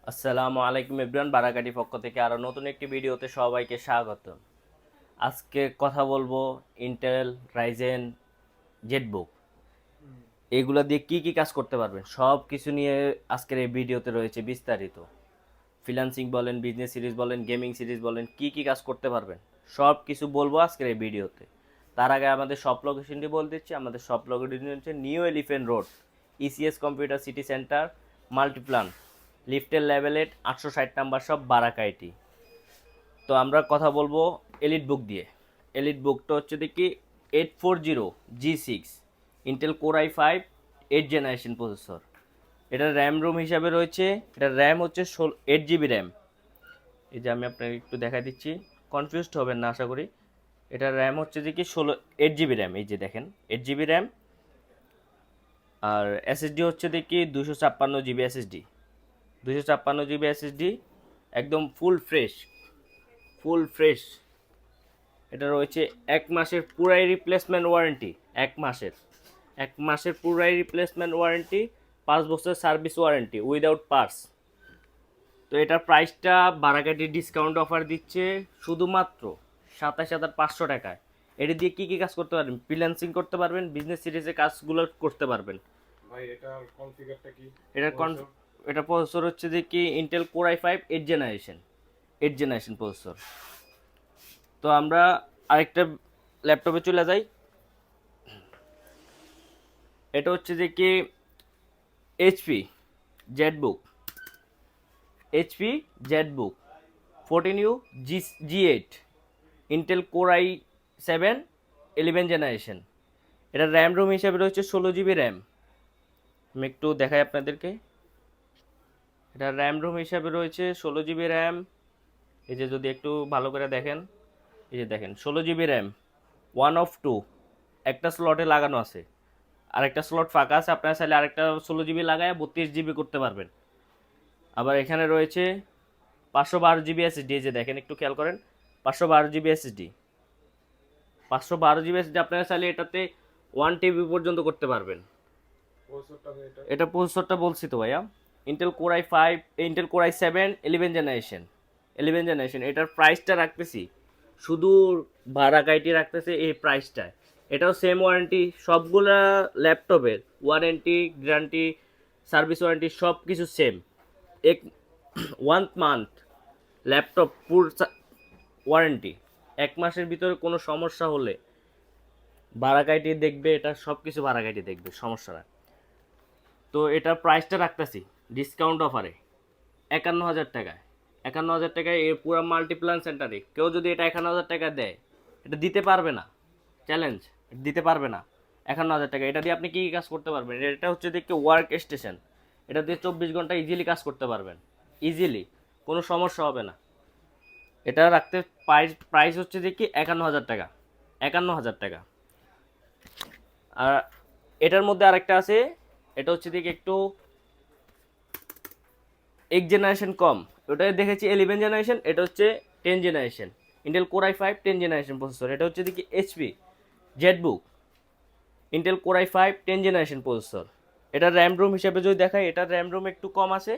আসসালামু আলাইকুম এভরিওয়ান, বারাকাটি পক্ষ থেকে আরও নতুন একটি ভিডিওতে সবাইকে স্বাগত। আজকে কথা বলবো ইন্টেল রাইজেন জেটবুক এগুলো দিয়ে কি কি কাজ করতে পারবেন সব কিছু নিয়ে আজকের এই ভিডিওতে রয়েছে বিস্তারিত। ফ্রিল্যান্সিং বলেন, বিজনেস সিরিজ বলেন, গেমিং সিরিজ বলেন, কি কি কাজ করতে পারবেন সব কিছু বলবো আজকের এই ভিডিওতে। তার আগে আমাদের শপ লোকেশনটি বলে দিচ্ছি। আমাদের শপ লোকেশন হচ্ছে new Elephant Road, ECS Computer City Centre, Multiplan, লিফটের লেভেল 8, 860 নাম্বার শপ, বারাকাইটি। তো আমরা কথা বলবো এলিট বুক দিয়ে। এলিট বুকটা হচ্ছে দেখি 840G6 Intel core i5 8 generation processor. এটা র্যাম রোম হিসাবে রয়েছে, এটা র্যাম হচ্ছে 8 জিবি র্যাম। এই যে আমি আপনাকে একটু দেখাই দিচ্ছি, কনফিউজড হবেন না আশা করি। এটা র্যাম হচ্ছে যে কি 8 জিবি র্যাম, এই যে দেখেন 8 জিবি র্যাম। আর এসএসডি হচ্ছে দেখি 256 জিবি এসএসডি, 256 জিবি এসএসডি, একদম ফুল ফ্রেশ। এটা রয়েছে 1 মাসের পুরাই রিপ্লেসমেন্ট ওয়ারেন্টি, 1 মাসের পুরাই রিপ্লেসমেন্ট ওয়ারেন্টি, 5 বছর সার্ভিস ওয়ারেন্টি উইদাউট পার্টস। তো এটার প্রাইসটা বারাকাটি ডিসকাউন্ট অফার দিচ্ছে শুধুমাত্র 27,500 টাকায়। এটা দিয়ে কী কী কাজ করতে পারবেন? ফ্রিল্যান্সিং করতে পারবেন, বিজনেস সিরিজের কাজগুলো করতে পারবেন। ভাই এটার কনফিগারটা কি? এটা এটা প্রসেসর হচ্ছে যে কি Intel core i5 8 generation processor. তো আমরা আরেকটা ল্যাপটপে চলে যাই। এটা হচ্ছে যে কি HP Jetbook, HP Jetbook 14U G8 Intel core i7 11 generation. এটা র্যাম রোম হিসাবে রয়েছে 16 জিবি র্যাম। আমি একটু দেখাই আপনাদেরকে। এটা র্যাম রোম হিসাবে রয়েছে 16 জিবি র্যাম। এই যে যদি একটু ভালো করে দেখেন, এই যে দেখেন 16 জিবি র্যাম, 1 of 2, একটা স্লটে লাগানো আছে, আরেকটা স্লট ফাঁকা আছে। আপনারা চাইলে আরেকটা 16 জিবি লাগায় 32 জিবি করতে পারবেন। আবার এখানে রয়েছে 512 জিবি এসএসডি, এই যে দেখেন একটু খেয়াল করেন, 512 জিবি এসএসডি, 512 জিবি এসএসডি। আপনারা চাইলে এটাতে 1 টিবি পর্যন্ত করতে পারবেন। প্রসেসরটা এটা এটা প্রসেসরটা বলছি তো ভাইয়া, ইন্টেল কোর i7 11 জেনারেশন। এটার প্রাইসটা রাখতেছি শুধু ভাড়া রাখতেছে এই প্রাইসটায়। এটাও সেম ওয়ারেন্টি, সবগুলা ল্যাপটপের ওয়ারেন্টি, গ্যারান্টি, সার্ভিস ওয়ারেন্টি সব কিছু সেম। এক 1 মান্থ ল্যাপটপ পুর ওয়ারেন্টি। 1 মাসের ভিতরে কোনো সমস্যা হলে ভাড়াকাইটি দেখবে, এটা সব কিছু ভাড়াকাইটি দেখবে, সমস্যা না। তো এটার প্রাইসটা রাখতেছি ডিসকাউন্ট অফারে 51,000 টাকায়। 51,000 টাকায় এই পুরো মাল্টিপ্লান সেন্টারে কেউ যদি এটা 51,000 টাকা দেয়, এটা দিতে পারবে না, চ্যালেঞ্জ, দিতে পারবে না। 51,000 টাকা এটা দিয়ে আপনি কী কী কাজ করতে পারবেন? এটা হচ্ছে দেখে ওয়ার্ক স্টেশন, এটা দিয়ে 24 ঘন্টা ইজিলি কাজ করতে পারবেন, ইজিলি, কোনো সমস্যা হবে না। এটা রাখতে প্রাইস হচ্ছে দেখি 51,000 টাকা, 51,000 টাকা। আর এটার মধ্যে আরেকটা আছে, এটা হচ্ছে দেখি একটু 1 জেনারেশন কম, ওটাই দেখেছি 11 জেনারেশন, এটা হচ্ছে 10 generation Intel core i5 10 generation processor. এটা হচ্ছে দেখি HP Jetbook Intel core i5 10 generation processor. এটা র্যাম রোম হিসাবে যদি দেখায়, এটা র্যাম রোম একটু কম আছে।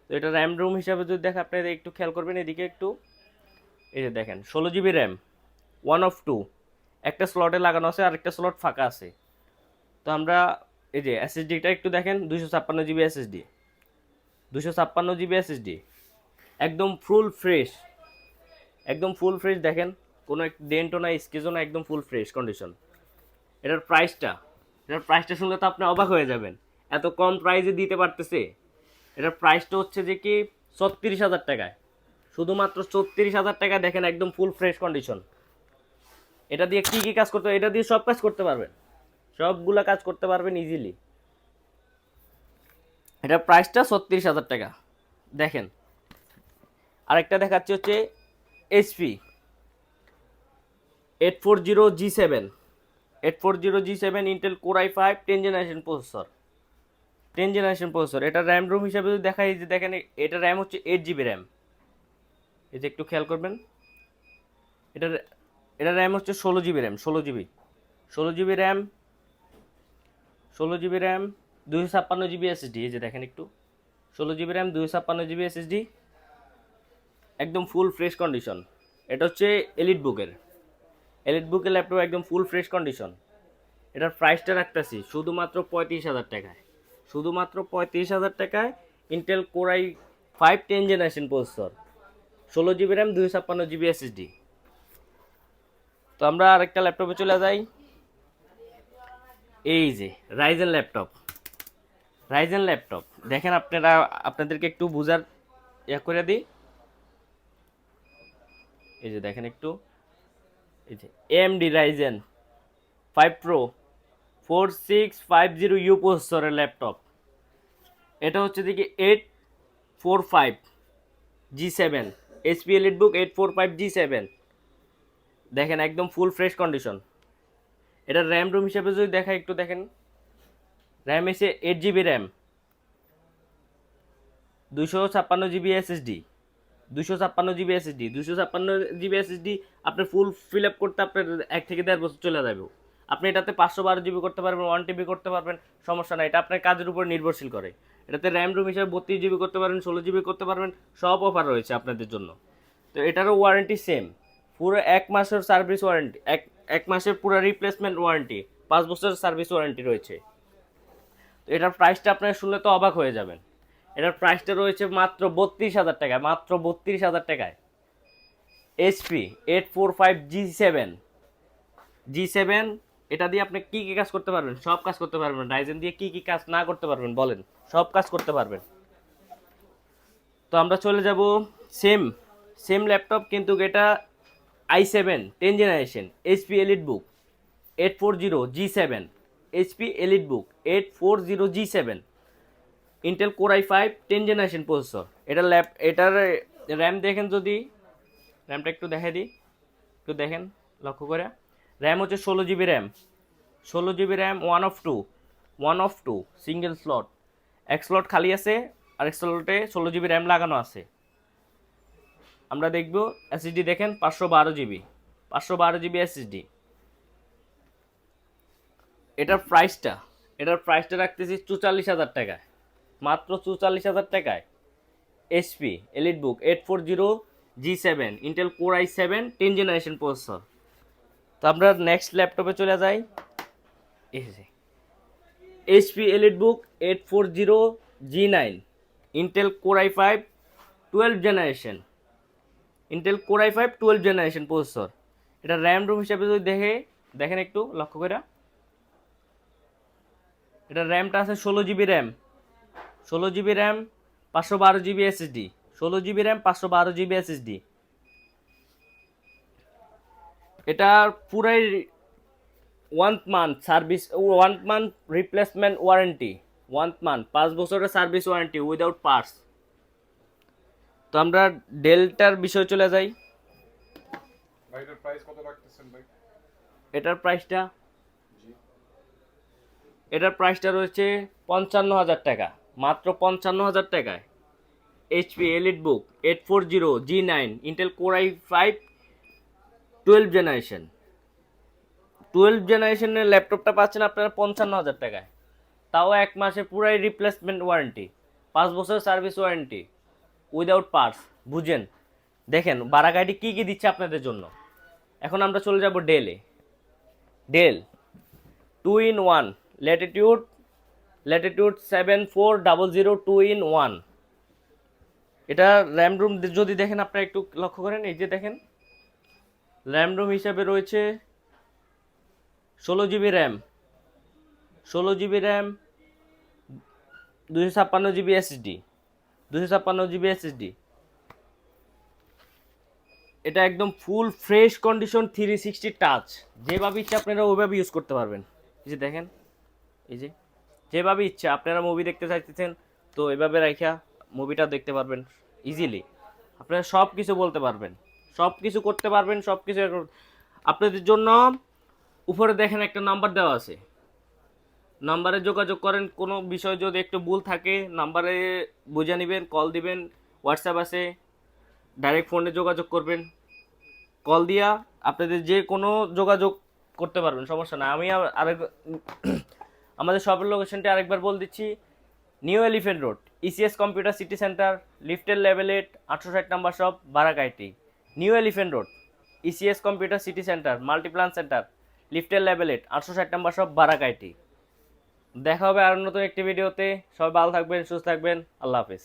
তো এটা র্যাম রোম হিসাবে যদি দেখে, আপনারা একটু খেয়াল করবেন এদিকে একটু। এই যে দেখেন 16 জিবি র্যাম, 1 of 2, একটা স্লটে লাগানো আছে আর একটা স্লট ফাঁকা আছে। তো আমরা এই যে এসএসডিটা একটু দেখেন, 256 জিবি এসএসডি, 256 জিবি এসএসডি, একদম ফুল ফ্রেশ দেখেন, কোনো ডেন্টও না, স্কেচও না, একদম ফুল ফ্রেশ কন্ডিশন। এটার প্রাইসটা শুনলে তো আপনি অবাক হয়ে যাবেন, এত কম প্রাইসে দিতে পারতেছে। এটার প্রাইসটা হচ্ছে যে কি 36,000 টাকায়, শুধুমাত্র 36,000 টাকা। দেখেন একদম ফুল ফ্রেশ কন্ডিশন। এটা দিয়ে কি কি কাজ করতে হবে? এটা দিয়ে সব কাজ করতে পারবেন, সবগুলা কাজ করতে পারবেন ইজিলি। এটার প্রাইসটা 36,000 টাকা। দেখেন আরেকটা দেখাচ্ছি হচ্ছে HP 840G7, 840G7 Intel core i5 10 generation processor. এটা র্যাম রোম হিসাবে যদি দেখাই, যে দেখেন এটা র্যাম হচ্ছে 8 জিবি র্যাম। এই যে একটু খেয়াল করবেন, এটা এটা র্যাম হচ্ছে 16 GB RAM, 16 GB RAM, 16 GB RAM, 256 GB SSD. এই যে দেখেন একটু 16 GB র্যাম 256 GB SSD, একদম ফুল ফ্রেশ কন্ডিশন। এটা হচ্ছে এলিট বুকের ল্যাপটপ, একদম ফুল ফ্রেশ কন্ডিশন। এটার প্রাইসটা রাখতেছি শুধুমাত্র 35,000 টাকায়, শুধুমাত্র 35,000 টাকায়। Intel core i 5 10 generation processor, 16 GB RAM 256 GB SSD। তো আমরা আরেকটা ল্যাপটপে চলে যাই। এই যে রাইজেন ল্যাপটপ দেখেন, আপনাদেরকে একটু বুঝার করে দিই। এই যে দেখেন একটু, এই যে AMD রাইজেন 5 Pro 4650U প্রসেসরের ল্যাপটপ। এটা হচ্ছে দেখি 845 G7 HP EliteBook 845 G7। দেখেন একদম ফুল ফ্রেশ কন্ডিশন। এটা র্যাম রুম হিসেবে যদি দেখা, একটু দেখেন, র্যাম এসে 8 GB RAM, 256 GB SSD, 256 GB SSD। আপনি ফুল ফিল আপ করতে আপনার 1 থেকে 1.5 বছর চলে যাবে। আপনি এটাতে 512 GB করতে পারবেন, 1 TB করতে পারবেন, সমস্যা নাই। এটা আপনার কাজের উপর নির্ভরশীল করে। এটাতে র্যাম রুম হিসেবে 32 GB করতে পারবেন, 16 GB করতে পারবেন, সব অফার রয়েছে আপনাদের জন্য। তো এটারও ওয়ারেন্টি সেম, পুরো 1 মাসের সার্ভিস ওয়ারেন্টি, এক মাসের পুরো রিপ্লেসমেন্ট ওয়ারেন্টি, 5 বছরের সার্ভিস ওয়ারেন্টি রয়েছে। তো এটার প্রাইসটা আপনারা শুনলে তো অবাক হয়ে যাবেন। এটার প্রাইসটা রয়েছে মাত্র 32,000 টাকায়, মাত্র 32,000 টাকায়। HP 845 G7, এটা দিয়ে আপনি কি কি কাজ করতে পারবেন? সব কাজ করতে পারবেন। রাইজেন দিয়ে কি কি কাজ না করতে পারবেন বলেন? সব কাজ করতে পারবেন। তো আমরা চলে যাব সেম ল্যাপটপ, কিন্তু এটা i7 10 generation HP EliteBook 840 G7, HP EliteBook 840 G7, Intel core i 5 10 generation processor. এটার র্যাম দেখেন, যদি র্যামটা একটু দেখাই দিই, একটু দেখেন লক্ষ্য করে। র্যাম হচ্ছে 16 GB RAM, 16 GB RAM, one of two single slot. এক স্লট খালি আছে, আরেক স্লটে 16 GB র্যাম লাগানো আছে। আমরা দেখব SSD দেখেন 512 GB SSD। এটার প্রাইসটা রাখতেছি 44,000 টাকায়, মাত্র 44,000 টাকায়। HP EliteBook 840 G7, Intel Core i7 10 generation processor. তো আমরা নেক্সট ল্যাপটপে চলে যাই। HP EliteBook 840 G9, Intel Core i5 12 generation, Intel Core i5 12 generation processor. এটা র্যাম রুম হিসেবে যদি দেখেন একটু লক্ষ্য করে, এটা র্যামটা আছে 16 GB RAM, 512 GB SSD, 16 GB RAM 512 GB SSD। এটার পুরাই 1 month service, 1 month replacement warranty, 1 month 5 বছরের সার্ভিস ওয়ারেন্টি উইদাউট পার্টস। তো আমরা ডেলটার বিষয় চলে যাই। ভাই এটার প্রাইস কত রাখতেছেন ভাই? এটার প্রাইসটা জি, রয়েছে 55,000 টাকা, মাত্র 55,000 টাকায়। HP EliteBook 840 G9, Intel Core i5 12 জেনারেশনের ল্যাপটপটা পাচ্ছেন আপনারা 55,000 টাকায়। তাও 1 মাসে পুরাই রিপ্লেসমেন্ট ওয়ারেন্টি, 5 বছর সার্ভিস ওয়ারেন্টি উইদাউট পার্টস। বুঝেন, দেখেন বারাগাইডি কি কি দিচ্ছে আপনাদের জন্য। এখন আমরা চলে যাব ডেল 2-in-1 ল্যাটিটিউড 7400 2-in-1। এটা র্যাম রুম যদি দেখেন, আপনারা একটু লক্ষ্য করেন, এই যে দেখেন র্যাম রুম হিসাবে রয়েছে 16 GB RAM, 256 GB SSD, 256 GB SSD। এটা একদম ফুল ফ্রেশ কন্ডিশন, 360 টাচ, যেভাবে ইচ্ছা আপনারা ওইভাবে ইউজ করতে পারবেন। এই যে দেখেন, এই যে যেভাবে ইচ্ছা আপনারা মুভি দেখতে চাইতেছেন, তো এভাবে রাখা মুভিটা দেখতে পারবেন ইজিলি। আপনারা সব কিছু বলতে পারবেন, সব কিছু করতে পারবেন, সব কিছু আপনাদের জন্য। উপরে দেখেন একটা নাম্বার দেওয়া আছে, নাম্বারে যোগাযোগ করেন। কোনো বিষয় যদি একটু ভুল থাকে নাম্বারে বুঝে নেবেন, কল দিবেন। হোয়াটসঅ্যাপ আছে, ডাইরেক্ট ফোনে যোগাযোগ করবেন, কল দিয়া আপনাদের যে কোনো যোগাযোগ করতে পারবেন, সমস্যা না। আমি আমাদের শপের লোকেশনটি আরেকবার বলে দিচ্ছি। New Elephant Road, ECS Computer City Centre, লিফটের লেভেল 8, 860 নাম্বার শপ, বারাকাইটি, New Elephant Road. ECS Computer City Centre, Multiplan Centre, লিফটের লেভেল 8, 860 নাম্বার শপ, বারাকাইটি। দেখা হবে আর নতুন একটি ভিডিওতে। সবাই ভালো থাকবেন, সুস্থ থাকবেন। আল্লাহ হাফেজ।